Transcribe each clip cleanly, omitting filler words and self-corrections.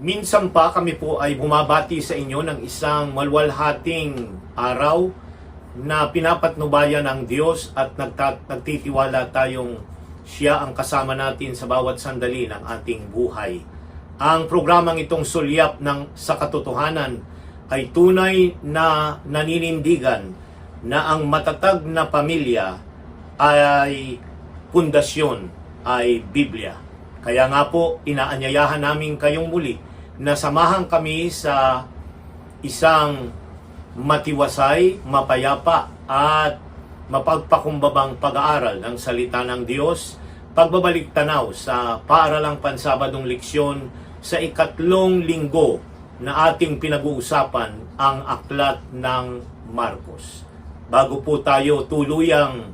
Minsan pa kami po ay bumabati sa inyo ng isang malwalhating araw na pinapatnubayan ng Diyos at nagtitiwala tayong siya ang kasama natin sa bawat sandali ng ating buhay. Ang programang itong sulyap sa katotohanan ay tunay na naninindigan na ang matatag na pamilya ay pundasyon, ay Biblia. Kaya nga po, inaanyayahan namin kayong muli na samahan kami sa isang matiwasay, mapayapa at mapagpakumbabang pag-aaral ng salita ng Diyos, pagbabalik tanaw sa paaralang pansabadong leksyon sa ikatlong linggo na ating pinag-uusapan ang aklat ng Marcos. Bago po tayo tuluyang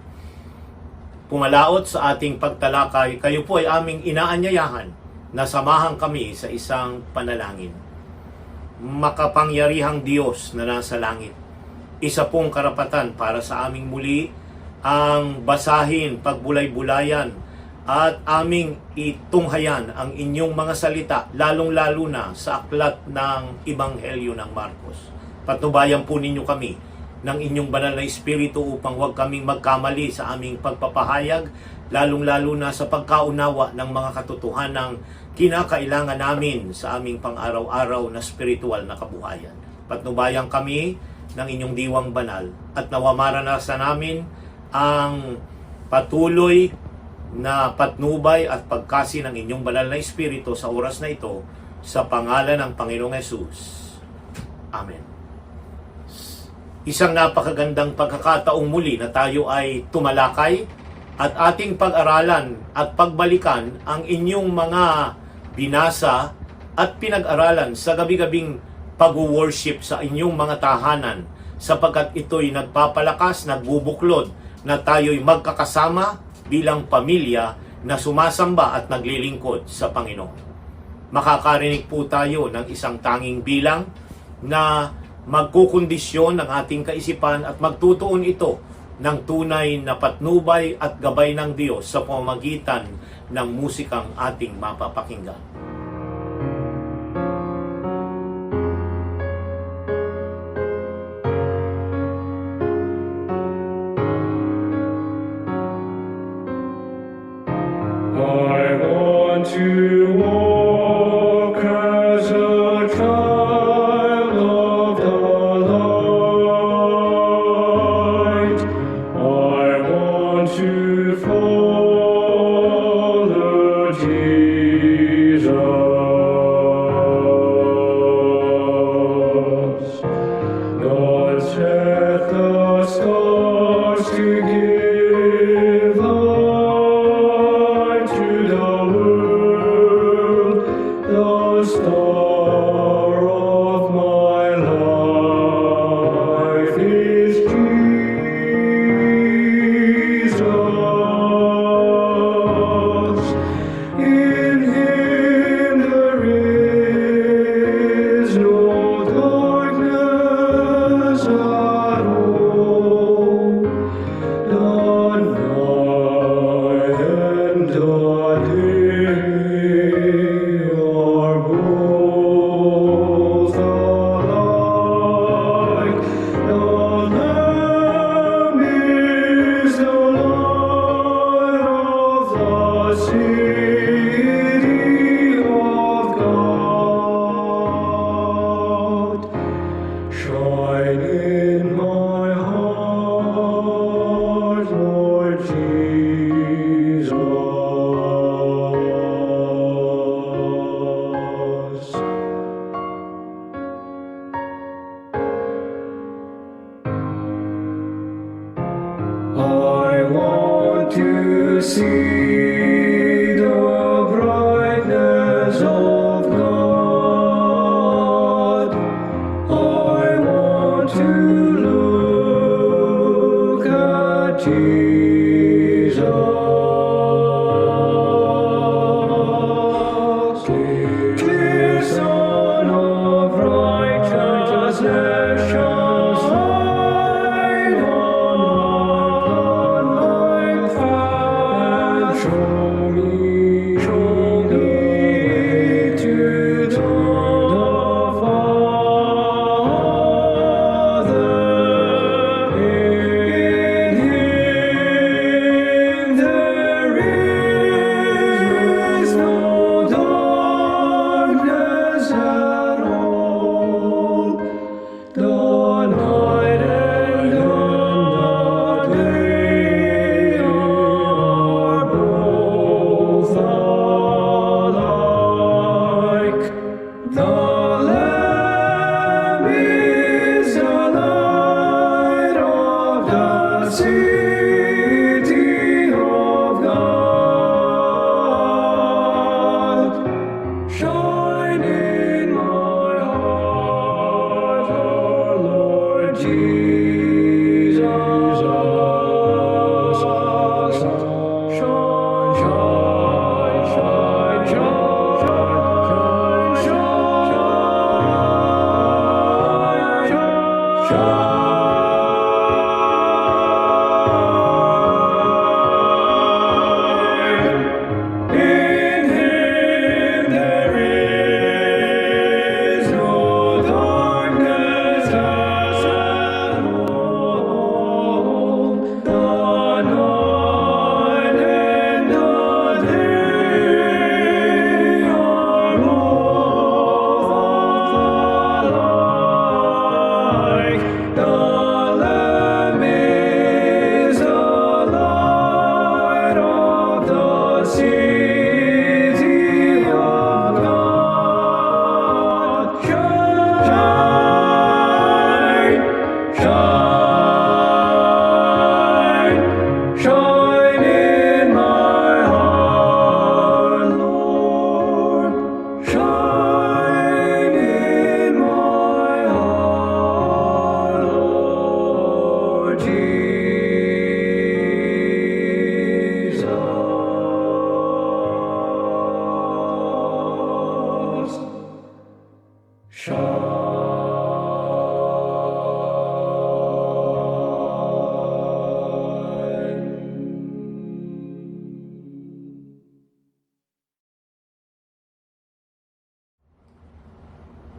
pumalaot sa ating pagtalakay, kayo po ay aming inaanyayahan na samahan kami sa isang panalangin. Makapangyarihang Diyos na nasa langit, isa pong karapatan para sa aming muli ang basahin, pagbulay-bulayan at aming itunghayan ang inyong mga salita, lalong-lalo na sa aklat ng Ebanghelyo ng Marcos. Patnubayan po ninyo kami ng inyong banal na Espiritu upang huwag kaming magkamali sa aming pagpapahayag, lalong-lalo na sa pagkaunawa ng mga katotohanang kinakailangan namin sa aming pang-araw-araw na spiritual na kabuhayan. Patnubayan kami ng inyong diwang banal at nawa maranasan namin ang patuloy na patnubay at pagkasi ng inyong banal na Espiritu sa oras na ito sa pangalan ng Panginoong Hesus. Amen. Isang napakagandang pagkakataong muli na tayo ay tumalakay at ating pag-aralan at pagbalikan ang inyong mga binasa at pinag-aralan sa gabi-gabing pag-worship sa inyong mga tahanan, sapagkat ito'y nagpapalakas, nagbubuklod na tayo'y magkakasama bilang pamilya na sumasamba at naglilingkod sa Panginoon. Makakarinig po tayo ng isang tanging bilang na magkukondisyon ng ating kaisipan at magtutuon ito ng tunay na patnubay at gabay ng Diyos sa pamamagitan ng musikang ating mapapakinggan. I want to walk as a child of the light. I want to follow Jesus. God set the stars to give light to the world, the star of my life is Jesus. In Him there is no darkness at all. None night and the day are born.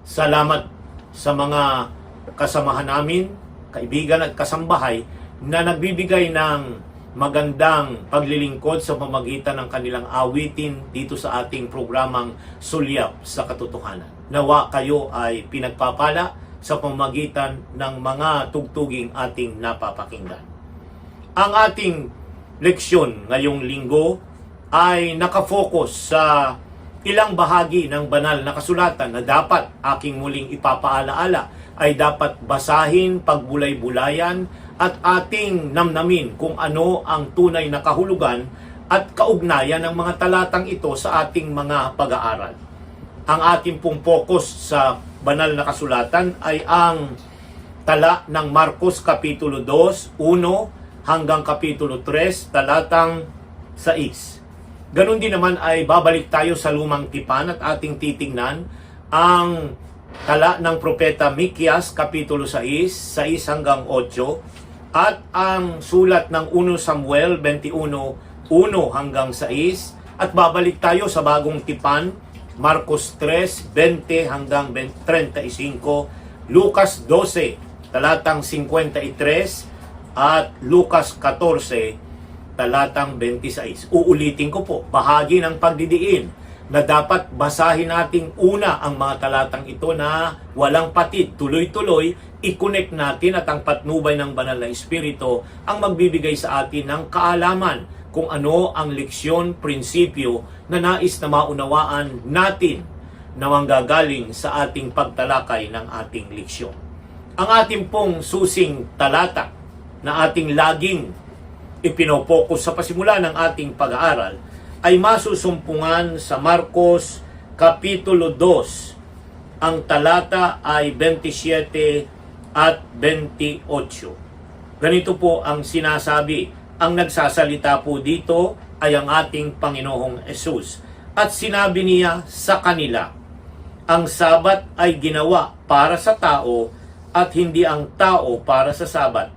Salamat sa mga kasamahan namin, kaibigan at kasambahay na nagbibigay ng magandang paglilingkod sa pamamagitan ng kanilang awitin dito sa ating programang Sulyap sa Katotohanan. Nawa kayo ay pinagpapala sa pamamagitan ng mga tugtuging ating napapakinggan. Ang ating leksyon ngayong linggo ay nakafocus sa ilang bahagi ng banal na kasulatan na dapat aking muling ipapaalaala ay dapat basahin, pagbulay-bulayan at ating namnamin kung ano ang tunay na kahulugan at kaugnayan ng mga talatang ito sa ating mga pag-aaral. Ang ating pong focus sa banal na kasulatan ay ang tala ng Marcos Kapitulo 2, 1 hanggang Kapitulo 3, talatang 6. Ganon din naman ay babalik tayo sa lumang tipan at ating titingnan ang tala ng Propeta Mikias, Kapitulo 6, 6 hanggang 8, at ang sulat ng 1 Samuel 21, 1 hanggang 6, at babalik tayo sa bagong tipan, Marcos 3, 20 hanggang 35, Lucas 12, talatang 53, at Lucas 14, talatang 26. Uulitin ko po, bahagi ng pagdidiin na dapat basahin nating una ang mga talatang ito na walang patid, tuloy-tuloy, i-connect natin at ang patnubay ng banal na Espiritu ang magbibigay sa atin ng kaalaman kung ano ang leksyon, prinsipyo na nais na maunawaan natin na manggagaling sa ating pagtalakay ng ating leksyon. Ang ating pong susing talata na ating laging ipinopokus sa pasimula ng ating pag-aaral ay masusumpungan sa Marcos Kapitulo 2. Ang talata ay 27 at 28. Ganito po ang sinasabi. Ang nagsasalita po dito ay ang ating Panginoong Hesus. At sinabi niya sa kanila, ang Sabat ay ginawa para sa tao at hindi ang tao para sa Sabat.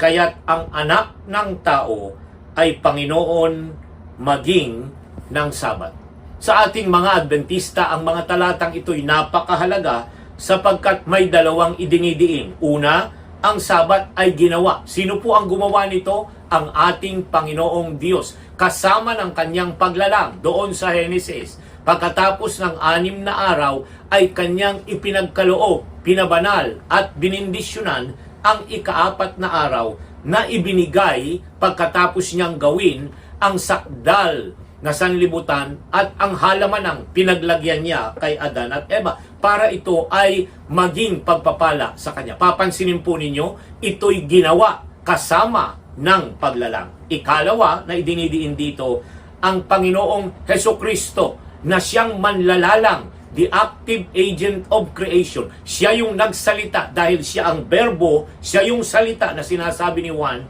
Kaya't ang anak ng tao ay Panginoon maging ng Sabat. Sa ating mga Adventista, ang mga talatang ito'y napakahalaga sapagkat may dalawang idinidiin. Una, ang Sabat ay ginawa. Sino po ang gumawa nito? Ang ating Panginoong Diyos. Kasama ng kanyang paglalang doon sa Genesis. Pagkatapos ng 6 na araw ay kanyang ipinagkaloob, pinabanal at binindisyonan ang ika-4 na araw na ibinigay pagkatapos niyang gawin ang sakdal na sanlibutan at ang halamanang pinaglagyan niya kay Adan at Eva para ito ay maging pagpapala sa kanya. Papansinin po ninyo, ito'y ginawa kasama ng paglalang. Ikalawa na idinidiin dito, ang Panginoong Hesukristo na siyang manlalalang, the active agent of creation. Siya yung nagsalita dahil siya ang berbo, siya yung salita na sinasabi ni Juan,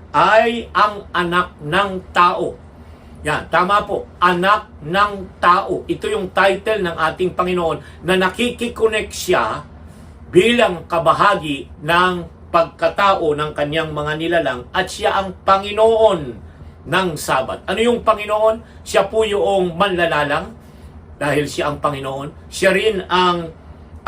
ay ang anak ng tao. Yan, tama po, anak ng tao. Ito yung title ng ating Panginoon na nakikiconnect siya bilang kabahagi ng pagkatao ng kanyang mga nilalang at siya ang Panginoon ng Sabat. Ano yung Panginoon? Siya po yung manlalalang dahil siya ang Panginoon. Siya rin ang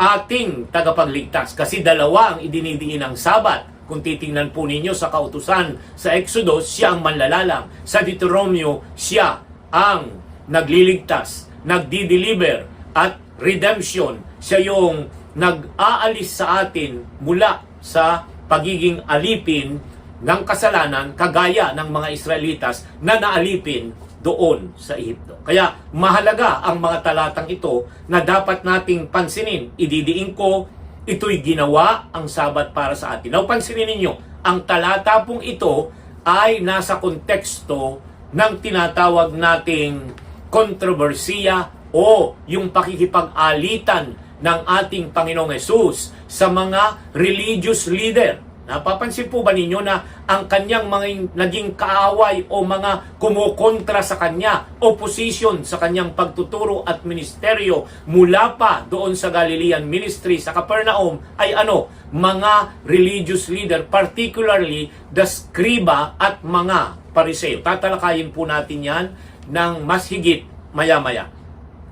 ating tagapagligtas kasi dalawa ang idinidiin ng Sabat. Kung titingnan po ninyo sa kautusan sa Exodus, siya ang manlalalang. Sa Deuteronomio, siya ang nagliligtas, nagdi-deliver at redemption. Siya yung nag-aalis sa atin mula sa pagiging alipin ng kasalanan kagaya ng mga Israelitas na naalipin doon sa Ehipto. Kaya mahalaga ang mga talatang ito na dapat nating pansinin. Ididiin ko, ito'y ginawa ang Sabat para sa atin. Now, pansinin ninyo, ang talata pong ito ay nasa konteksto ng tinatawag nating kontrobersiya o yung pakikipag-alitan ng ating Panginoong Hesus sa mga religious leader. Napapansin po ba ninyo na ang kanyang mga naging kaaway o mga kumukontra sa kanya, opposition sa kanyang pagtuturo at ministeryo mula pa doon sa Galilean ministry sa Capernaum ay ano? Mga religious leader, particularly the scriba at mga pariseo. Tatalakayin po natin yan ng mas higit maya-maya.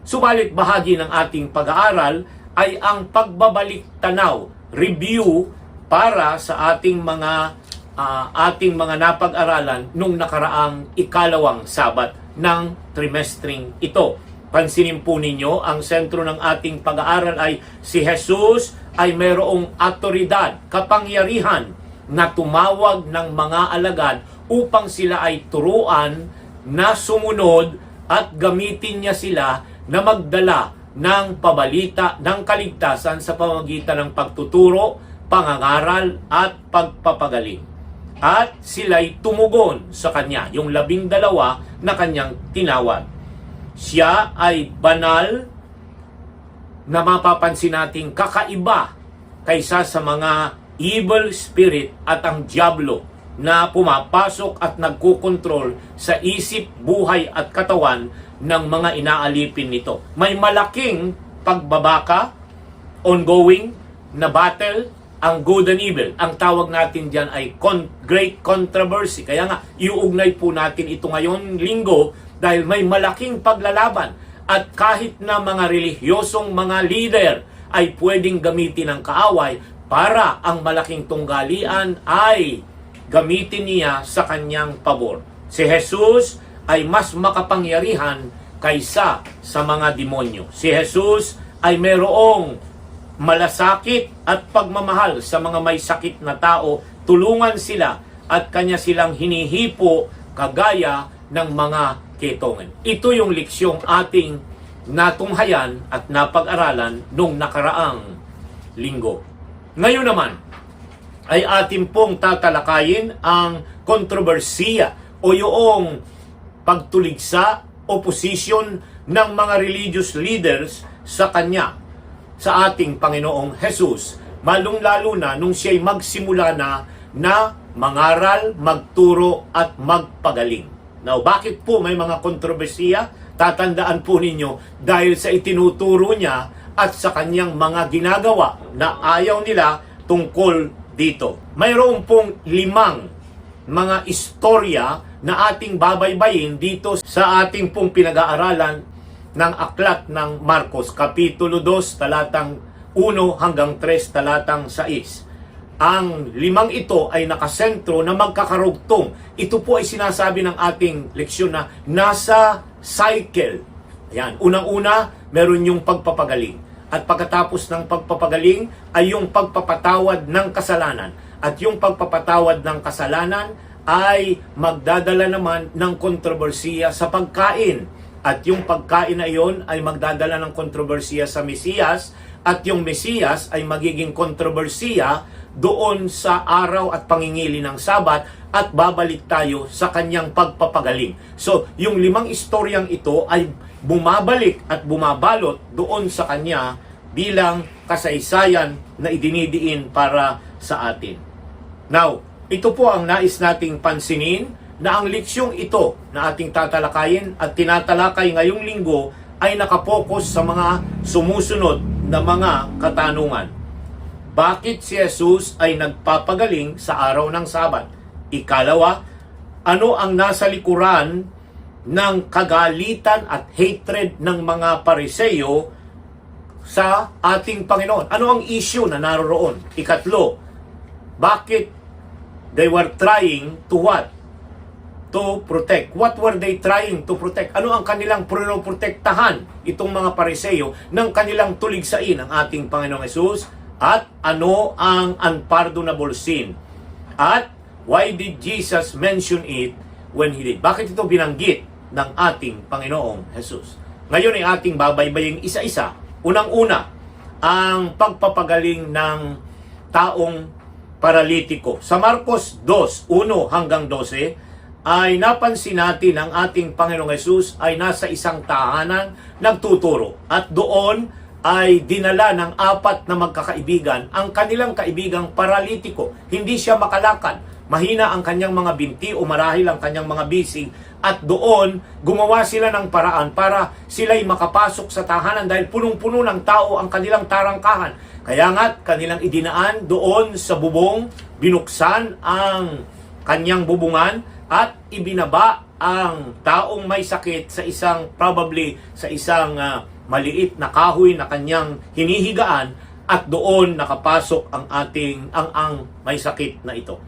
Subalit bahagi ng ating pag-aaral ay ang pagbabalik tanaw, review para sa ating mga napag-aralan nung nakaraang ikalawang Sabat ng trimestring ito. Pansinin po ninyo, ang sentro ng ating pag-aaral ay si Jesus ay mayroong autoridad, kapangyarihan na tumawag ng mga alagad upang sila ay turuan na sumunod at gamitin niya sila na magdala ng pabalita ng kaligtasan sa pamamagitan ng pagtuturo, pangangaral at pagpapagaling. At sila'y tumugon sa kanya, yung 12 na kanyang tinawag. Siya ay banal na mapapansin nating kakaiba kaysa sa mga evil spirit at ang diablo na pumapasok at nagkukontrol sa isip, buhay at katawan ng mga inaalipin nito. May malaking pagbabaka, ongoing na battle, ang good and evil. Ang tawag natin dyan ay great controversy. Kaya nga, iuugnay po natin ito ngayon linggo dahil may malaking paglalaban. At kahit na mga relihiyosong mga leader ay pwedeng gamitin ng kaaway para ang malaking tunggalian ay gamitin niya sa kanyang pabor. Si Jesus ay mas makapangyarihan kaysa sa mga demonyo. Si Jesus ay mayroong malasakit at pagmamahal sa mga may sakit na tao. Tulungan sila at kanya silang hinihipo kagaya ng mga ketongen. Ito yung leksyong ating natunghayan at napag-aralan nung nakaraang linggo. Ngayon naman, ay atin pong tatalakayin ang kontrobersiya o yung pagtuligsa, opposition ng mga religious leaders sa kanya, sa ating Panginoong Jesus. Malung-lalo na nung siya'y magsimula na mangaral, magturo at magpagaling. Now, bakit po may mga kontrobersiya? Tatandaan po ninyo dahil sa itinuturo niya at sa kanyang mga ginagawa na ayaw nila tungkol dito. Mayroon pong 5 mga istorya na ating babaybayin dito sa ating pong pinag-aaralan ng aklat ng Marcos, Kapitulo 2, talatang 1 hanggang 3, talatang 6. Ang 5 ito ay nakasentro na magkakarugtong. Ito po ay sinasabi ng ating leksyon na nasa cycle. Ayan, unang-una, meron yung pagpapagaling. At pagkatapos ng pagpapagaling ay yung pagpapatawad ng kasalanan. At yung pagpapatawad ng kasalanan ay magdadala naman ng kontrobersiya sa pagkain. At yung pagkain na iyon ay magdadala ng kontrobersiya sa Mesiyas. At yung Mesiyas ay magiging kontrobersiya doon sa araw at pangingili ng Sabat at babalik tayo sa kanyang pagpapagaling. So, yung 5 istoryang ito ay bumabalik at bumabalot doon sa kanya bilang kasaysayan na idinidiin para sa atin. Now, ito po ang nais nating pansinin na ang leksyong ito na ating tatalakayin at tinatalakay ngayong linggo ay nakapokus sa mga sumusunod na mga katanungan. Bakit si Jesus ay nagpapagaling sa araw ng Sabat? Ikalawa, ano ang nasa likuran ng kagalitan at hatred ng mga Pariseo sa ating Panginoon? Ano ang issue na naroon? Ikatlo, bakit they were trying to what? To protect. What were they trying to protect? Ano ang kanilang pinoprotektahan itong mga Pariseo ng kanilang tuligsain ang ating Panginoong Hesus? At ano ang unpardonable sin? At why did Jesus mention it when He did? Bakit ito binanggit ng ating Panginoong Hesus? Ngayon ay ating babaybaying isa-isa. Unang-una, ang pagpapagaling ng taong paralitiko. Sa Marcos 2, 1 hanggang 12, ay napansin natin ang ating Panginoong Hesus ay nasa isang tahanan nagtuturo. At doon ay dinala ng 4 na magkakaibigan ang kanilang kaibigang paralitiko. Hindi siya makalakad. Mahina ang kanyang mga binti o marahil ang kanyang mga bisig. At doon, gumawa sila ng paraan para sila'y makapasok sa tahanan dahil punong-puno ng tao ang kanilang tarangkahan. Kaya nga, kanilang idinaan doon sa bubong, binuksan ang kanyang bubungan at ibinaba ang taong may sakit sa isang maliit na kahoy na kanyang hinihigaan at doon nakapasok ang may sakit na ito.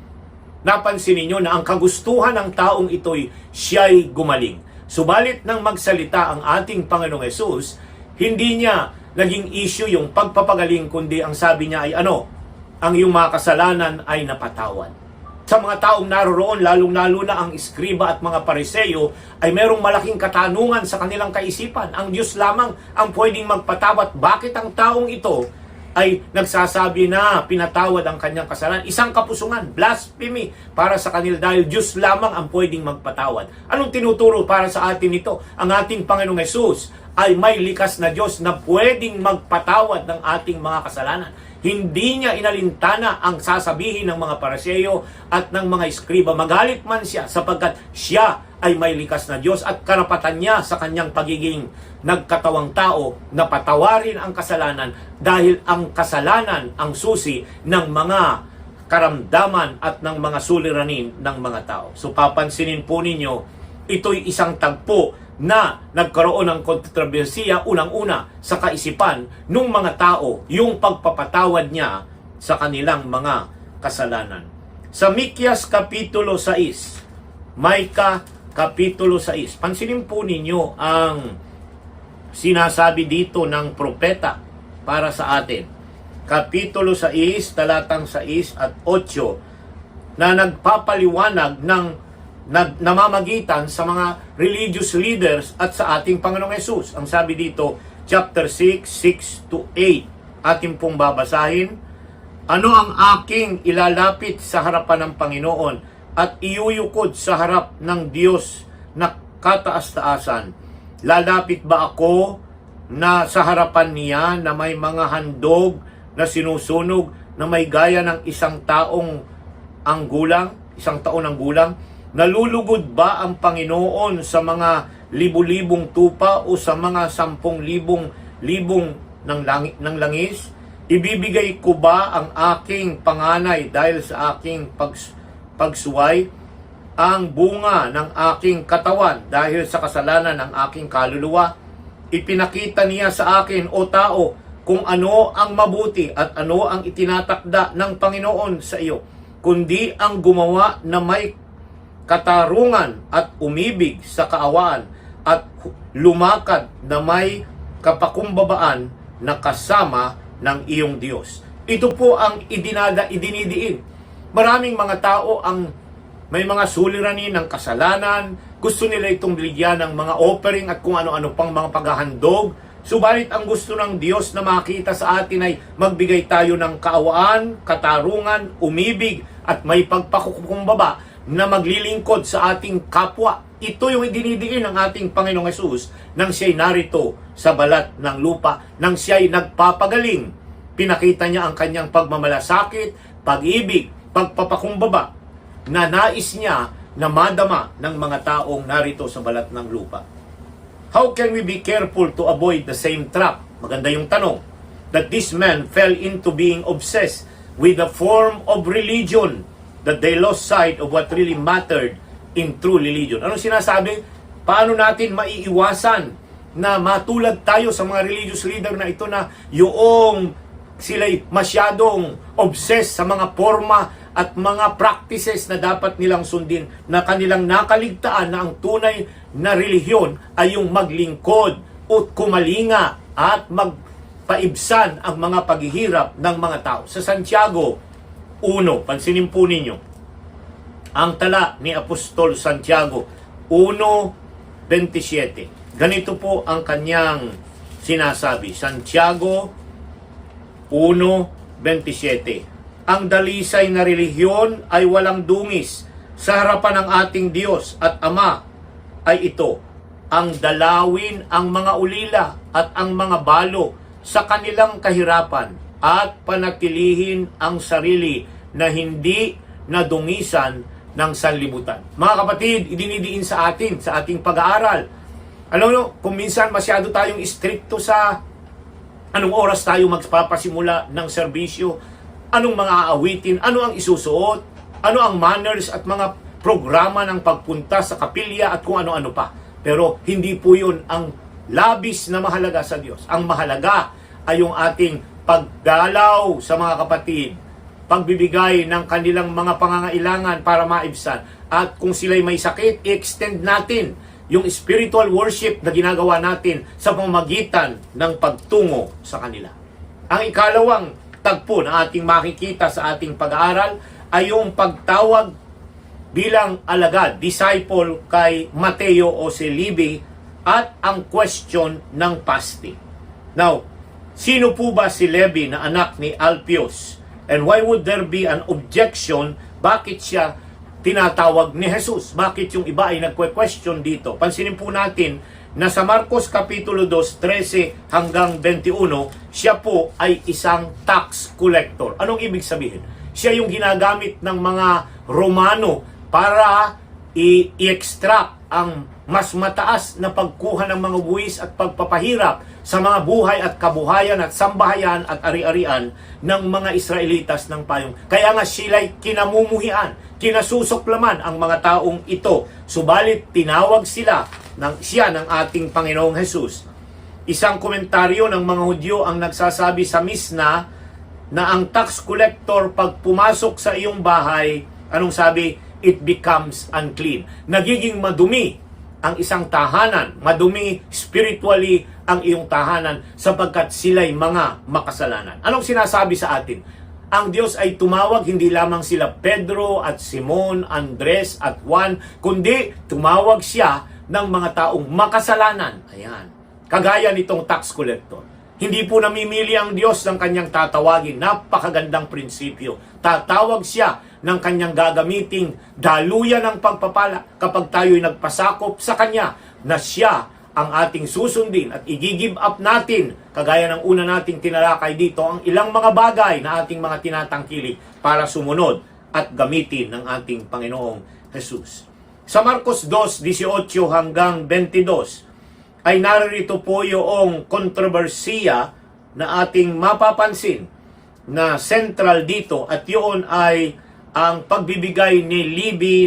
Napansin ninyo na ang kagustuhan ng taong ito'y siya'y gumaling. Subalit nang magsalita ang ating Panginoong Hesus, hindi niya naging issue yung pagpapagaling, kundi ang sabi niya ay ang iyong mga kasalanan ay napatawad. Sa mga taong naroroon, lalong-lalo na ang iskriba at mga pariseyo, ay merong malaking katanungan sa kanilang kaisipan. Ang Diyos lamang ang pwedeng magpatawad. Bakit ang taong ito ay nagsasabi na pinatawad ang kanyang kasalanan? Isang kapusungan, blasphemy para sa kanila dahil Diyos lamang ang pwedeng magpatawad. Anong tinuturo para sa atin ito? Ang ating Panginoong Hesus ay may likas na Diyos na pwedeng magpatawad ng ating mga kasalanan. Hindi niya inalintana ang sasabihin ng mga Pariseyo at ng mga iskriba. Magalit man siya sapagkat siya ay may likas na Diyos at karapatan niya sa kanyang pagiging nagkatawang tao na patawarin ang kasalanan dahil ang kasalanan ang susi ng mga karamdaman at ng mga suliranin ng mga tao. So papansinin po ninyo, ito'y isang tagpo na nagkaroon ng kontrobersiya unang-una sa kaisipan ng mga tao, yung pagpapatawad niya sa kanilang mga kasalanan. Sa Mikyas Kapitulo 6, Micah Kapitulo 6, pansinin po ninyo ang sinasabi dito ng propeta para sa atin. Kapitulo 6, talatang 6 at 8, na nagpapaliwanag ng namamagitan sa mga religious leaders at sa ating Panginoong Hesus. Ang sabi dito, chapter 6, 6 to 8, ating pong babasahin. Ano ang aking ilalapit sa harapan ng Panginoon at iyuyukod sa harap ng Diyos na kataas-taasan? Lalapit ba ako na sa harapan niya na may mga handog na sinusunog na may gaya ng isang taon ang gulang? Nalulugod ba ang Panginoon sa mga libu-libong tupa o sa mga 10,000 ng langis? Ibibigay ko ba ang aking panganay dahil sa aking pagsuway? Ang bunga ng aking katawan dahil sa kasalanan ng aking kaluluwa? Ipinakita niya sa akin, o tao, kung ano ang mabuti at ano ang itinatakda ng Panginoon sa iyo, kundi ang gumawa na may katarungan at umibig sa kaawaan at lumakad na may kapakumbabaan na kasama ng iyong Diyos. Ito po ang idinidiin. Maraming mga tao ang may mga suliranin ng kasalanan, gusto nila itong bigyan ng mga offering at kung ano-ano pang mga paghahandog. Subalit ang gusto ng Diyos na makita sa atin ay magbigay tayo ng kaawaan, katarungan, umibig at may pagpakukumbaba na maglilingkod sa ating kapwa. Ito yung idinidiin ng ating Panginoong Hesus nang siya'y narito sa balat ng lupa, nang siya'y nagpapagaling. Pinakita niya ang kanyang pagmamalasakit, pag-ibig, pagpapakumbaba na nais niya na madama ng mga taong narito sa balat ng lupa. How can we be careful to avoid the same trap? Maganda yung tanong. That this man fell into being obsessed with a form of religion, that they lost sight of what really mattered in true religion. Anong sinasabi? Paano natin maiiwasan na matulad tayo sa mga religious leader na ito na yung sila'y masyadong obsessed sa mga forma at mga practices na dapat nilang sundin, na kanilang nakaligtaan na ang tunay na relihiyon ay yung maglingkod o kumalinga at magpaibsan ang mga paghihirap ng mga tao. Sa Santiago 1, pansinin po ninyo, ang tala ni Apostol Santiago 1:27. Ganito po ang kanyang sinasabi. Santiago 1:27. Ang dalisay na relihiyon ay walang dungis sa harapan ng ating Diyos at Ama ay ito, ang dalawin ang mga ulila at ang mga balo sa kanilang kahirapan at panatilihin ang sarili na hindi nadungisan ng sanlibutan. Mga kapatid, idinidiin sa atin, sa ating pag-aaral. Alam mo, kung minsan masyado tayong stricto sa anong oras tayo magpapasimula ng serbisyo, anong mga aawitin, ano ang isusuot, ano ang manners at mga programa ng pagpunta sa kapilya at kung ano-ano pa. Pero hindi po yun ang labis na mahalaga sa Diyos. Ang mahalaga ay yung ating pagdalaw sa mga kapatid, pagbibigay ng kanilang mga pangangailangan para maibsan. At kung sila'y may sakit, i-extend natin yung spiritual worship na ginagawa natin sa pamamagitan ng pagtungo sa kanila. Ang ikalawang tagpo na ating makikita sa ating pag-aaral ay yung pagtawag bilang alagad, disciple kay Mateo o si Levi, at ang question ng fasting. Now, sino po ba si Levi na anak ni Alphaeus? And why would there be an objection? Bakit siya tinatawag ni Jesus? Bakit yung iba ay nagque-question dito? Pansinin po natin na sa Marcos Kapitulo 2, 13 hanggang 21, siya po ay isang tax collector. Anong ibig sabihin? Siya yung ginagamit ng mga Romano para i-extract ang mas mataas na pagkuha ng mga buwis at pagpapahirap sa mga buhay at kabuhayan at sambahayan at ari-arian ng mga Israelitas ng payong. Kaya nga sila'y kinamumuhian, kinasusuklaman ang mga taong ito. Subalit tinawag siya ng ating Panginoong Jesus. Isang komentaryo ng mga Hudyo ang nagsasabi sa Misna na ang tax collector pag pumasok sa iyong bahay, anong sabi? It becomes unclean. Nagiging madumi ang isang tahanan, madumi spiritually ang iyong tahanan sapagkat sila'y mga makasalanan. Anong sinasabi sa atin? Ang Diyos ay tumawag hindi lamang sila Pedro at Simon, Andres at Juan, kundi tumawag siya ng mga taong makasalanan. Ayan. Kagaya nitong tax collector. Hindi po namimili ang Diyos ng kanyang tatawagin. Napakagandang prinsipyo. Tatawag siya ng kanyang gagamiting daluyan ng pagpapala kapag tayo'y nagpasakop sa kanya na siya ang ating susundin at i-give up natin, kagaya ng una nating tinalakay dito, ang ilang mga bagay na ating mga tinatangkilik para sumunod at gamitin ng ating Panginoong Jesus. Sa Marcos 2:18 hanggang 22 ay naririto po yung kontrobersiya na ating mapapansin na central dito, at yun ay ang pagbibigay ni Levi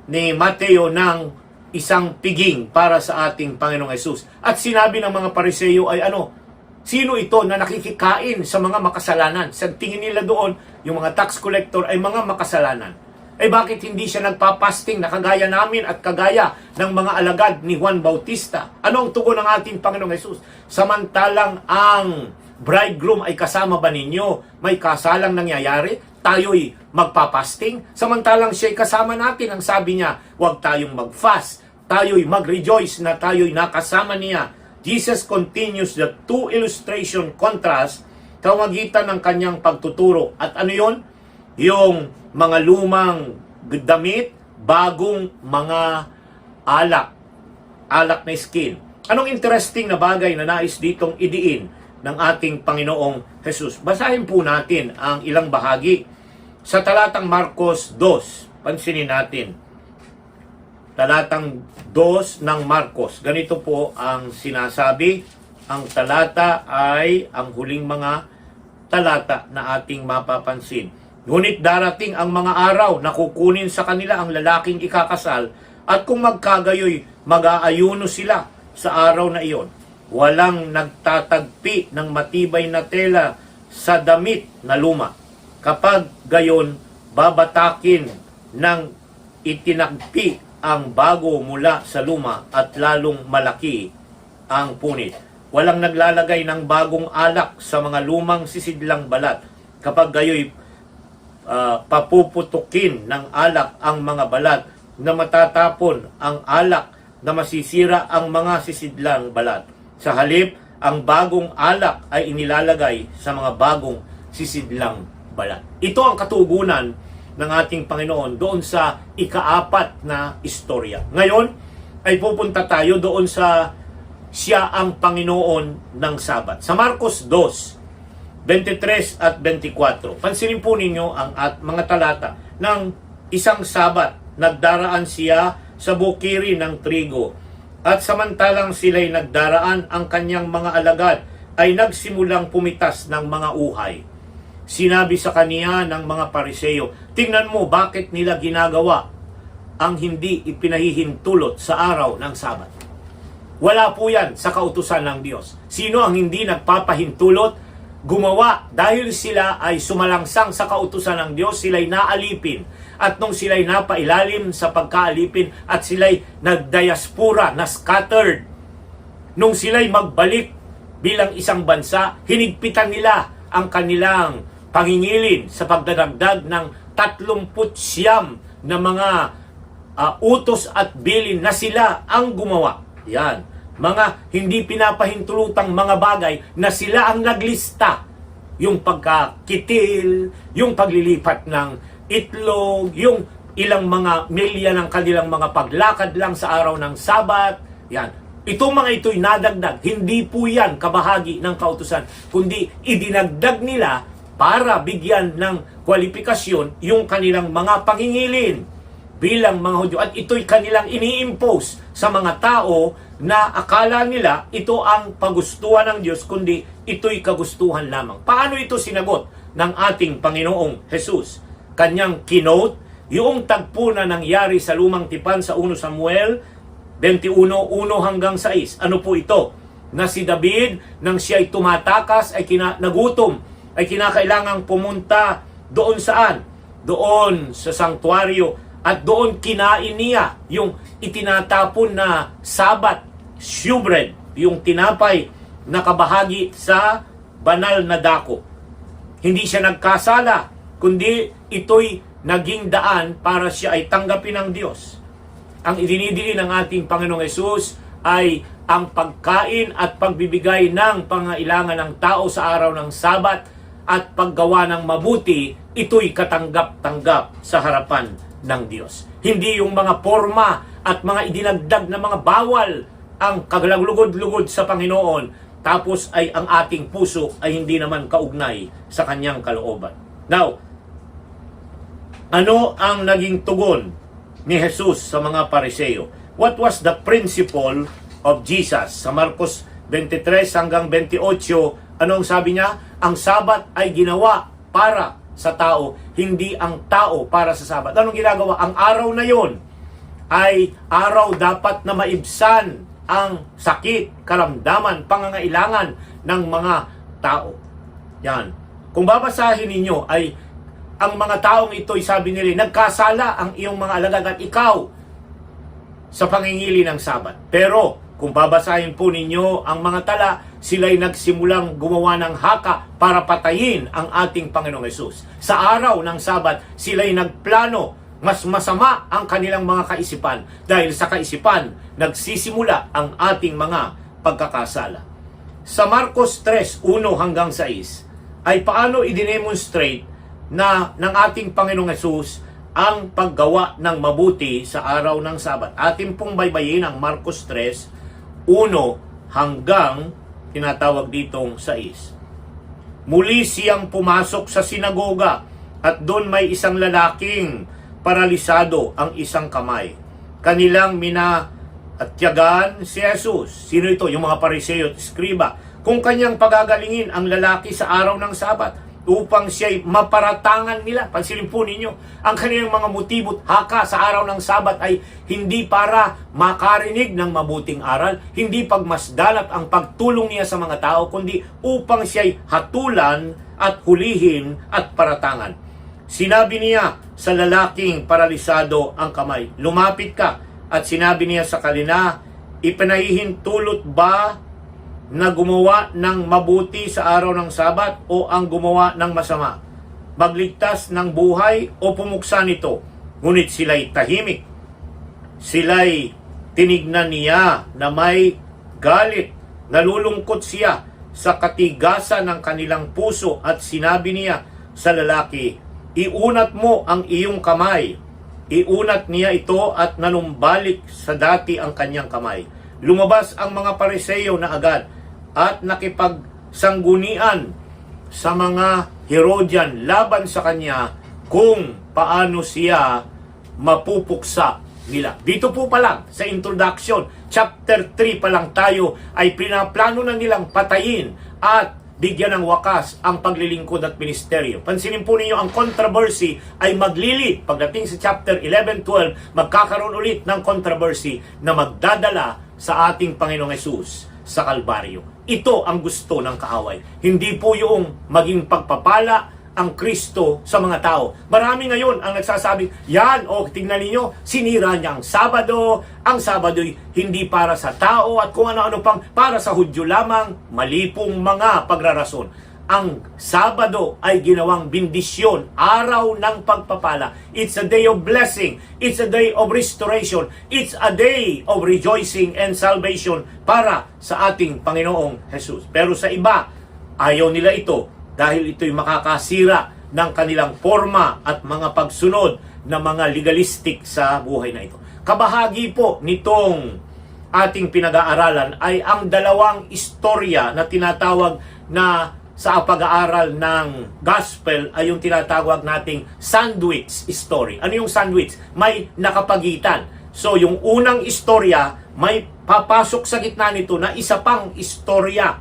ni Mateo ng isang piging para sa ating Panginoong Hesus. At sinabi ng mga Pariseo ay sino ito na nakikikain sa mga makasalanan? Sa tingin nila doon, yung mga tax collector ay mga makasalanan. Bakit hindi siya nagpapasting na kagaya namin at kagaya ng mga alagad ni Juan Bautista? Ano ang tugon ng ating Panginoong Hesus? Samantalang ang bridegroom ay kasama ba ninyo? May kasalang nangyayari? Tayo'y magpapasting? Samantalang siya'y kasama natin. Ang sabi niya, huwag tayong mag-fast. Tayo'y mag-rejoice na tayo'y nakasama niya. Jesus continues the two illustration contrast sa magitan ng kanyang pagtuturo. At ano yon? Yung mga lumang damit, bagong mga alak na skin. Anong interesting na bagay na nais ditong idiin ng ating Panginoong Jesus? Basahin po natin ang ilang bahagi. Sa talatang Marcos 2, pansinin natin. Talatang 2 ng Marcos. Ganito po ang sinasabi. Ang talata ay ang huling mga talata na ating mapapansin. Ngunit darating ang mga araw na kukunin sa kanila ang lalaking ikakasal, at kung magkagayoy, mag-aayuno sila sa araw na iyon. Walang nagtatagpi ng matibay na tela sa damit na luma. Kapag gayon, babatakin ng itinagpi ang bago mula sa luma at lalong malaki ang punit. Walang naglalagay ng bagong alak sa mga lumang sisidlang balat. Kapag gayoy, papuputukin ng alak ang mga balat na matatapon ang alak na masisira ang mga sisidlang balat. Sa halip, ang bagong alak ay inilalagay sa mga bagong sisidlang balat. Ito ang katugunan ng ating Panginoon doon sa ikaapat na istorya. Ngayon ay pupunta tayo doon sa siya ang Panginoon ng Sabat. Sa Marcos 2, 23 at 24, pansinin po ninyo ang mga talata. Ng isang Sabat, nagdaraan siya sa bukiri ng trigo, at samantalang sila'y nagdaraan, ang kanyang mga alagad ay nagsimulang pumitas ng mga uhay. Sinabi sa kaniya ng mga Pariseo, tingnan mo bakit nila ginagawa ang hindi ipinahihintulot sa araw ng Sabat. Wala po yan sa kautusan ng Diyos. Sino ang hindi nagpapahintulot gumawa dahil sila ay sumalangsang sa kautusan ng Diyos, sila'y naalipin. At nung sila'y napailalim sa pagkaalipin at sila'y nagdiaspora, na-scattered, nung sila'y magbalik bilang isang bansa, hinigpitan nila ang kanilang pangingilin sa pagdadagdag ng 39 na mga utos at bilin na sila ang gumawa. Yan. Mga hindi pinapahintulutang mga bagay na sila ang naglista. Yung pagkakitil, yung paglilipat ng itlog, yung ilang mga milya ng kanilang mga paglakad lang sa araw ng Sabat. Yan. Itong mga ito'y nadagdag. Hindi po yan kabahagi ng kautusan, kundi idinagdag nila para bigyan ng kwalifikasyon yung kanilang mga pangingilin bilang mga Hudyo. At ito'y kanilang ini-impose sa mga tao na akala nila ito ang pagustuhan ng Diyos, kundi ito'y kagustuhan lamang. Paano ito sinagot ng ating Panginoong Jesus? Kanyang kinote yung tagpo na nangyari sa lumang tipan sa 1 Samuel 21:1-6. Ano po ito? Na si David, nang siya'y tumatakas, ay nagutom, ay kinakailangang pumunta doon saan? Doon sa sanktuaryo. At doon kinain niya yung itinatapon na sabat, shewbread, yung tinapay na kabahagi sa banal na dako. Hindi siya nagkasala, kundi ito'y naging daan para siya ay tanggapin ng Diyos. Ang idinidili ng ating Panginoong Hesus ay ang pagkain at pagbibigay ng pangailangan ng tao sa araw ng Sabat at paggawa ng mabuti, ito'y katanggap-tanggap sa harapan ng Diyos. Hindi yung mga forma at mga idinagdag na mga bawal ang kagalaglugod-lugod sa Panginoon, tapos ay ang ating puso ay hindi naman kaugnay sa kanyang kalooban. Now, ano ang naging tugon ni Jesus sa mga Pariseo? What was the principle of Jesus? Sa Marcos 23-28, anong sabi niya? Ang Sabat ay ginawa para sa tao, hindi ang tao para sa Sabat. Anong ginagawa? Ang araw na yon ay araw dapat na maibsan ang sakit, karamdaman, pangangailangan ng mga tao. Yan. Kung babasahin ninyo ay ang mga taong ito'y sabi nila, nagkasala ang iyong mga alagad at ikaw sa pangingili ng Sabat. Pero kung babasahin po ninyo ang mga tala, sila'y nagsimulang gumawa ng haka para patayin ang ating Panginoong Hesus. Sa araw ng Sabat, sila'y nagplano, mas masama ang kanilang mga kaisipan. Dahil sa kaisipan, nagsisimula ang ating mga pagkakasala. Sa Marcos 3:1-6, ay paano i-demonstrate na ng ating Panginoong Hesus ang paggawa ng mabuti sa araw ng Sabat. Ating pong baybayin ang Marcos 3:1 hanggang tinatawag ditong 6. Muli siyang pumasok sa sinagoga at doon may isang lalaking paralisado ang isang kamay. Kanilang minaatyagan si Jesus. Sino ito? Yung mga Pariseo at Skriba. Kung kanyang pagagalingin ang lalaki sa araw ng Sabat upang siya'y maparatangan nila. Pansinin po ninyo, ang kanilang mga motibo haka sa araw ng Sabat ay hindi para makarinig ng mabuting aral, hindi pagmasdalat ang pagtulong niya sa mga tao, kundi upang siya'y hatulan at hulihin at paratangan. Sinabi niya sa lalaking paralisado ang kamay, lumapit ka, at sinabi niya sa kanila, ipanahihintulot ba na gumawa ng mabuti sa araw ng Sabat o ang gumawa ng masama? Magligtas ng buhay o pumuksa nito? Ngunit sila'y tahimik. Sila'y tinignan niya na may galit. Nalulungkot siya sa katigasan ng kanilang puso at sinabi niya sa lalaki, iunat mo ang iyong kamay. Iunat niya ito at nanumbalik sa dati ang kanyang kamay. Lumabas ang mga Pariseo na agad at nakipagsanggunian sa mga Herodian laban sa kanya kung paano siya mapupuksa nila. Dito po pa lang sa introduction, chapter 3 pa lang tayo ay pinaplano na nilang patayin at bigyan ng wakas ang paglilingkod at ministeryo. Pansinin po ninyo, ang controversy ay maglilid. Pagdating sa chapter 11-12, magkakaroon ulit ng controversy na magdadala sa ating Panginoong Hesus sa Kalbaryo. Ito ang gusto ng kaaway. Hindi po yung maging pagpapala ang Kristo sa mga tao. Marami ngayon ang nagsasabing, yan, tingnan ninyo, sinira niya ang Sabado. Ang Sabado'y hindi para sa tao at kung ano-ano pang para sa Hudyo lamang. Mali pong mga pagrarason. Ang Sabado ay ginawang bendisyon, araw ng pagpapala. It's a day of blessing. It's a day of restoration. It's a day of rejoicing and salvation para sa ating Panginoong Hesus. Pero sa iba, ayaw nila ito dahil ito'y makakasira ng kanilang forma at mga pagsunod na mga legalistic sa buhay na ito. Kabahagi po nitong ating pinag-aaralan ay ang dalawang istorya na tinatawag na sa pag-aaral ng gospel ay yung tinatawag nating sandwich story. Ano yung sandwich? May nakapagitan. So yung unang istorya, may papasok sa gitna nito na isa pang istorya.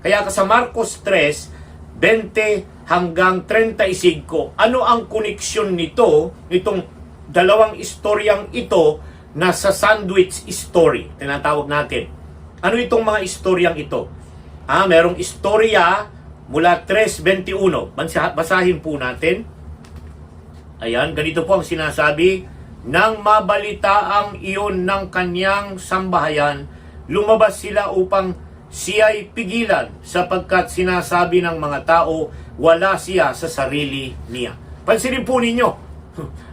Kaya sa Marcos 3:20 hanggang 35, ano ang koneksyon nito, nitong dalawang istoryang ito na sa sandwich story, tinatawag natin. Ano itong mga istoryang ito? Merong istorya mula 3:21. Basahin po natin. Ayan, ganito po ang sinasabi. Nang mabalitaang iyon ng kanyang sambahayan, lumabas sila upang siya'y pigilan sapagkat sinasabi ng mga tao, wala siya sa sarili niya. Pansinin po ninyo,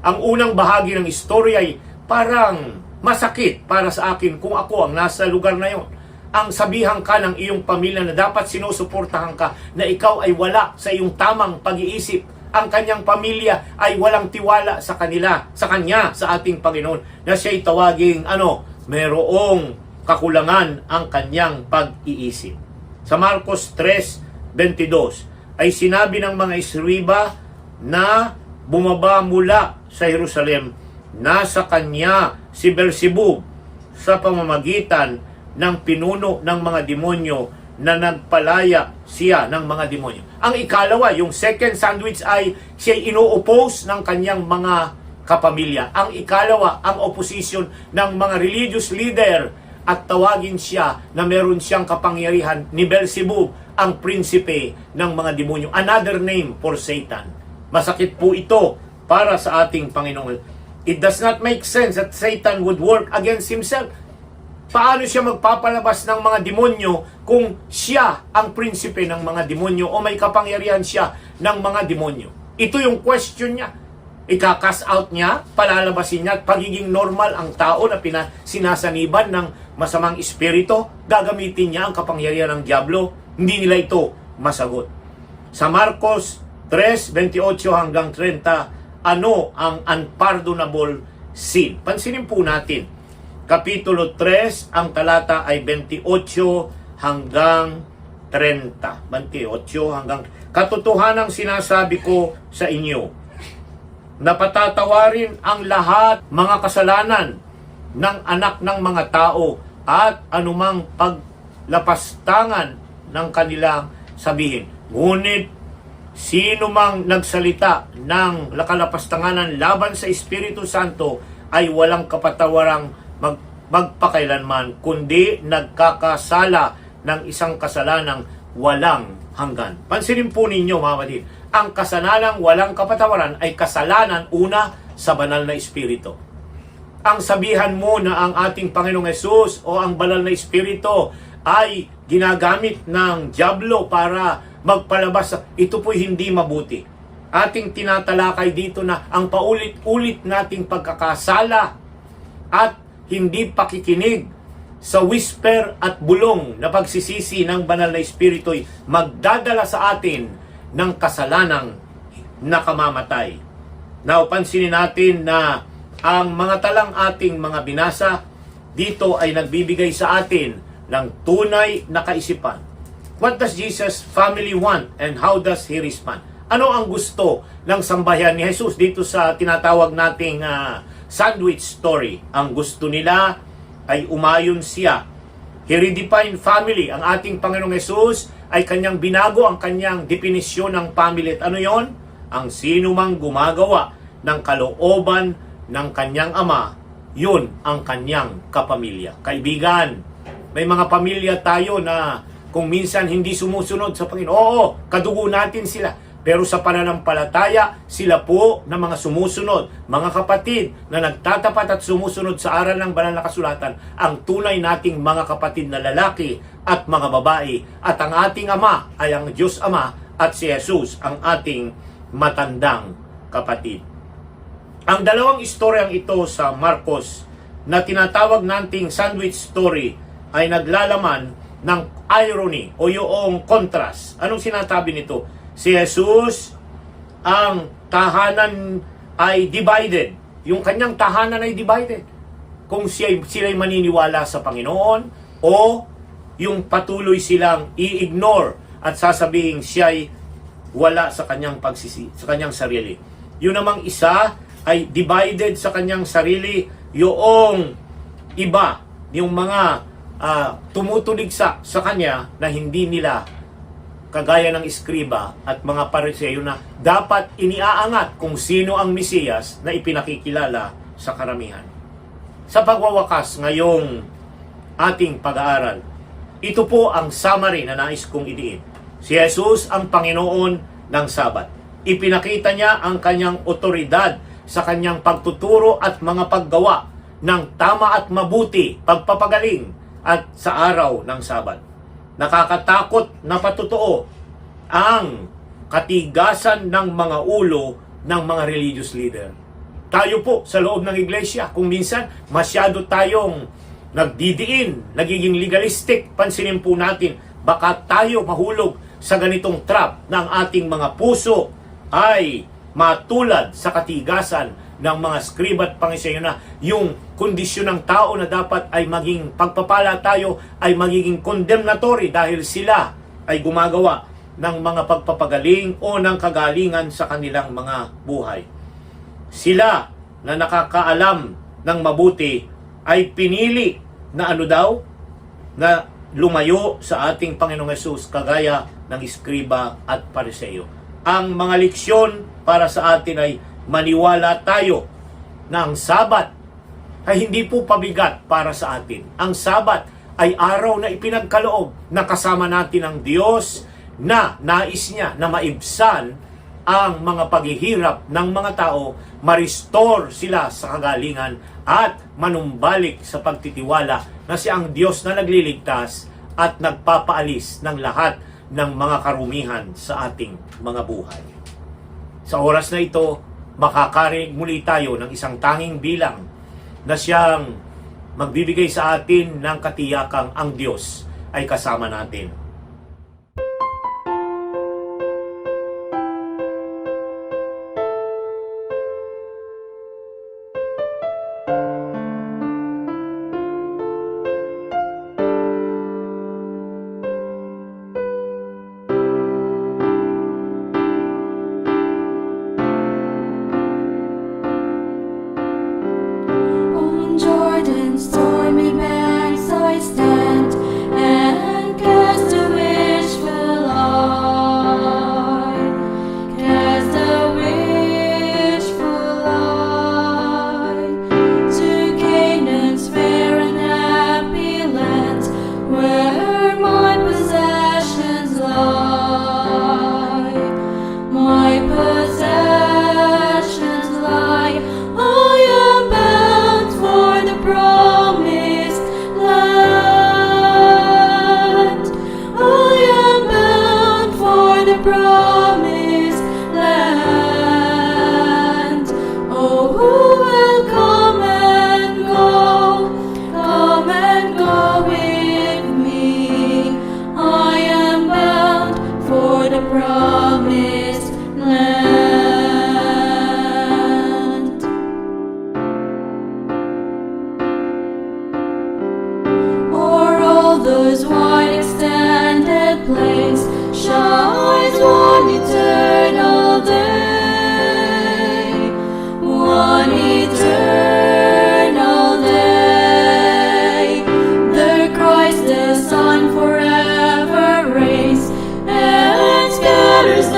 ang unang bahagi ng istorya ay parang masakit para sa akin kung ako ang nasa lugar na yon. Ang sabihan ka ng iyong pamilya na dapat sinusuportahan ka na ikaw ay wala sa iyong tamang pag-iisip. Ang kanyang pamilya ay walang tiwala sa kanya, sa ating Panginoon, na siya'y tawaging merong kakulangan ang kanyang pag-iisip. Sa Marcos 3:22 ay sinabi ng mga Esriba na bumaba mula sa Jerusalem, nasa kanya si Beelzebub sa pamamagitan ng pinuno ng mga demonyo na nagpalaya siya ng mga demonyo. Ang ikalawa, yung second sandwich ay siya ino-oppose ng kanyang mga kapamilya. Ang ikalawa, ang opposition ng mga religious leader at tawagin siya na meron siyang kapangyarihan ni Beelzebub, ang prinsipe ng mga demonyo. Another name for Satan. Masakit po ito para sa ating Panginoon. It does not make sense that Satan would work against himself. Paano siya magpapalabas ng mga demonyo kung siya ang prinsipe ng mga demonyo o may kapangyarihan siya ng mga demonyo? Ito yung question niya. Ika-cast out niya, palalabasin niya, at pagiging normal ang tao na sinasaniban ng masamang espiritu, gagamitin niya ang kapangyarihan ng diablo. Hindi nila ito masagot. Sa Marcos 3:28 hanggang 30, ano ang unpardonable sin? Pansinin po natin. Kapitulo 3, ang talata ay 28 hanggang 30. 28 hanggang... Katotohanang sinasabi ko sa inyo, na patatawarin ang lahat mga kasalanan ng anak ng mga tao at anumang paglapastangan ng kanilang sabihin. Ngunit sino mang nagsalita ng lakalapastanganan laban sa Espiritu Santo ay walang kapatawarang magpakailanman, kundi nagkakasala ng isang kasalanang walang hanggan. Pansinin po ninyo, mga kapatid, ang kasalanang walang kapatawaran ay kasalanan una sa banal na Espiritu. Ang sabihan mo na ang ating Panginoong Hesus o ang banal na Espiritu ay ginagamit ng diablo para magpalabas, ito po'y hindi mabuti. Ating tinatalakay dito na ang paulit-ulit nating pagkakasala at hindi pakikinig sa whisper at bulong na pagsisisi ng banal na Espiritu ay magdadala sa atin ng kasalanang nakamamatay. Now, pansinin natin na ang mga talang ating mga binasa dito ay nagbibigay sa atin ng tunay na kaisipan. What does Jesus' family want and how does He respond? Ano ang gusto ng sambayan ni Jesus dito sa tinatawag nating sandwich story? Ang gusto nila ay umayon siya. He redefined family. Ang ating Panginoong Jesus ay kanyang binago ang kanyang definisyon ng family. At ano yon? Ang sino mang gumagawa ng kalooban ng kanyang ama yun ang kanyang kapamilya. Kaibigan, may mga pamilya tayo na kung minsan hindi sumusunod sa Panginoon. Oo, kadugo natin sila. Pero sa pananampalataya, sila po na mga sumusunod, mga kapatid na nagtatapat at sumusunod sa aral ng banal na kasulatan, ang tunay nating mga kapatid na lalaki at mga babae. At ang ating Ama ay ang Diyos Ama at si Jesus ang ating matandang kapatid. Ang dalawang istoryang ito sa Marcos na tinatawag nating sandwich story ay naglalaman ng irony o yung contrast. Anong sinasabi nito? Si Jesus, ang tahanan ay divided. Yung kanyang tahanan ay divided. Kung sila'y maniniwala sa Panginoon o yung patuloy silang i-ignore at sasabihin siya'y wala sa kanyang sa kanyang sarili. Yun namang isa ay divided sa kanyang sarili, yung iba, yung mga tumutulig sa kanya na hindi nila kagaya ng iskriba at mga Pariseo na dapat iniaangat kung sino ang Mesiyas na ipinakikilala sa karamihan. Sa pagwawakas ngayong ating pag-aaral, ito po ang summary na nais kong idiin. Si Jesus ang Panginoon ng Sabat. Ipinakita niya ang kanyang otoridad sa kanyang pagtuturo at mga paggawa ng tama at mabuti, pagpapagaling at sa araw ng Sabat. Nakakatakot na patotoo ang katigasan ng mga ulo ng mga religious leader. Tayo po sa loob ng iglesia, kung minsan masyado tayong nagdidiin, nagiging legalistic, pansinin po natin, baka tayo mahulog sa ganitong trap ng ating mga puso ay matulad sa katigasan ng mga skriba at Pangiseo na yung kondisyon ng tao na dapat ay maging pagpapala tayo ay magiging condemnatory dahil sila ay gumagawa ng mga pagpapagaling o ng kagalingan sa kanilang mga buhay. Sila na nakakaalam ng mabuti ay pinili na na lumayo sa ating Panginoong Hesus kagaya ng iskriba at Pariseo. Ang mga leksyon para sa atin ay maniwala tayo na ang Sabat ay hindi po pabigat para sa atin. Ang Sabat ay araw na ipinagkaloob na kasama natin ang Diyos na nais niya na maibsan ang mga paghihirap ng mga tao, ma-restore sila sa kagalingan at manumbalik sa pagtitiwala na siya ang Diyos na nagliligtas at nagpapaalis ng lahat ng mga karumihan sa ating mga buhay. Sa oras na ito, makakarinig muli tayo ng isang tanging bilang na siyang magbibigay sa atin ng katiyakang ang Diyos ay kasama natin. On Jordan's stormy banks I stand and cast a wishful eye, cast a wishful eye to Canaan's fair and happy land, where my possessions lie. My possessions lie. I am bound for the promised land. I am bound for the promised land. Oh, who will come and go with me? I am bound for the promised land. O'er all those wide extended plains shines one eternal day, one eternal day. The Christ the Son forever reigns and scatters the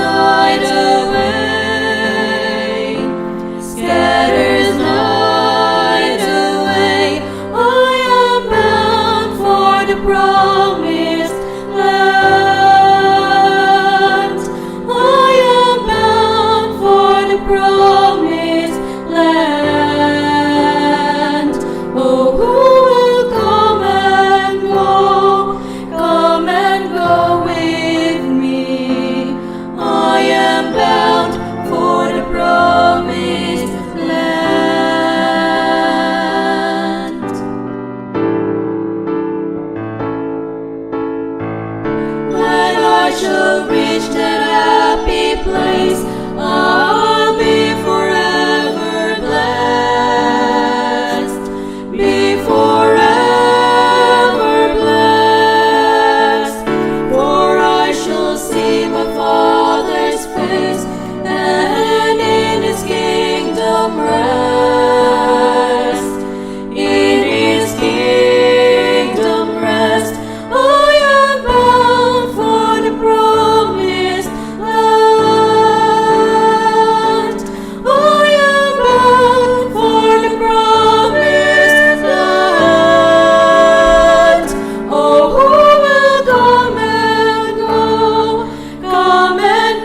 my Father's face, and in His kingdom rest. In His kingdom rest. I am bound for the promised land. I am bound for the promised land. Oh, who will come and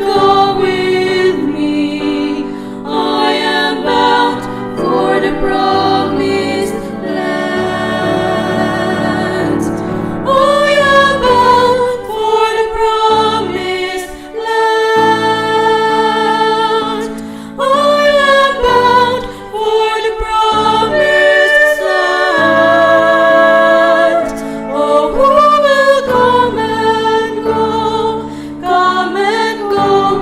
go with me? I am bound for the promised land. I am bound for the promised land. I am bound for the promised land. Oh, who will come and go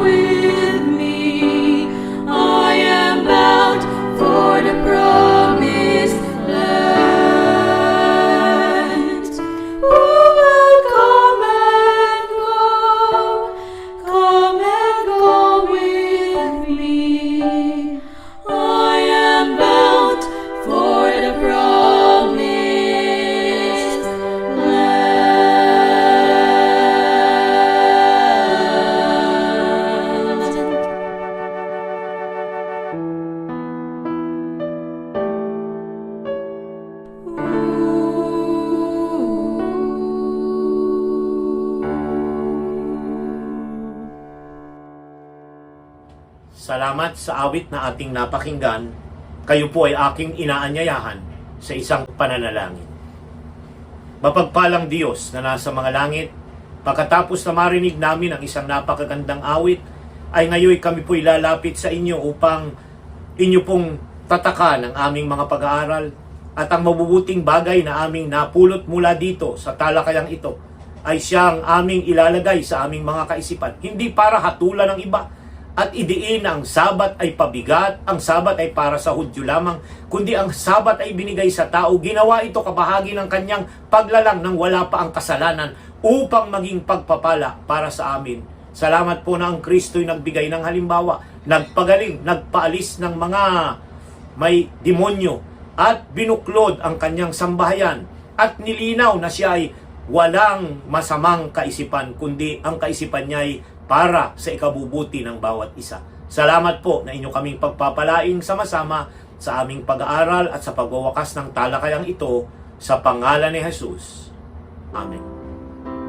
with me? I am bound for the promised land. Who will come and go with me? I am bound for the promised land. Salamat sa awit na ating napakinggan. Kayo po ay aking inaanyayahan sa isang pananalangin. Mapagpalang Diyos na nasa mga langit, pagkatapos na marinig namin ang isang napakagandang awit, ay ngayon kami po'y lalapit sa inyo upang inyo pong tatakan ang aming mga pag-aaral at ang mabubuting bagay na aming napulot mula dito sa talakayang ito ay siyang aming ilalagay sa aming mga kaisipan. Hindi para hatulan ng iba at idiin na ang Sabat ay pabigat, ang Sabat ay para sa Hudyo lamang, kundi ang Sabat ay binigay sa tao. Ginawa ito kabahagi ng kanyang paglalang nang wala pa ang kasalanan upang maging pagpapala para sa amin. Salamat po na ang Kristo'y nagbigay ng halimbawa, nagpagaling, nagpaalis ng mga may demonyo at binuklod ang kanyang sambahayan at nilinaw na siya ay walang masamang kaisipan, kundi ang kaisipan niya ay para sa ikabubuti ng bawat isa. Salamat po na inyo kaming pagpapalaing sama-sama sa aming pag-aaral at sa pagwawakas ng talakayang ito sa pangalan ni Jesus. Amen.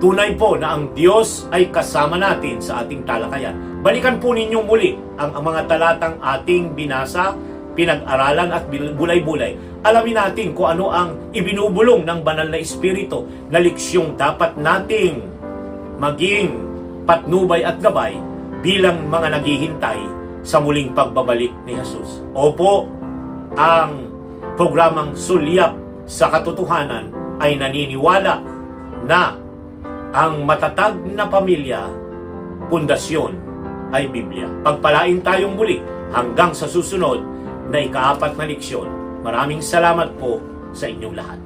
Tunay po na ang Diyos ay kasama natin sa ating talakayan. Balikan po ninyong muli ang mga talatang ating binasa, pinag-aralan at bulay-bulay. Alamin natin kung ano ang ibinubulong ng Banal na Espiritu na leksyong dapat nating maging patnubay at gabay bilang mga naghihintay sa muling pagbabalik ni Jesus. Opo, ang programang Sulyap sa Katotohanan ay naniniwala na ang matatag na pamilya, pundasyon ay Biblia. Pagpalain tayong muli hanggang sa susunod na ika-4 na leksyon. Maraming salamat po sa inyong lahat.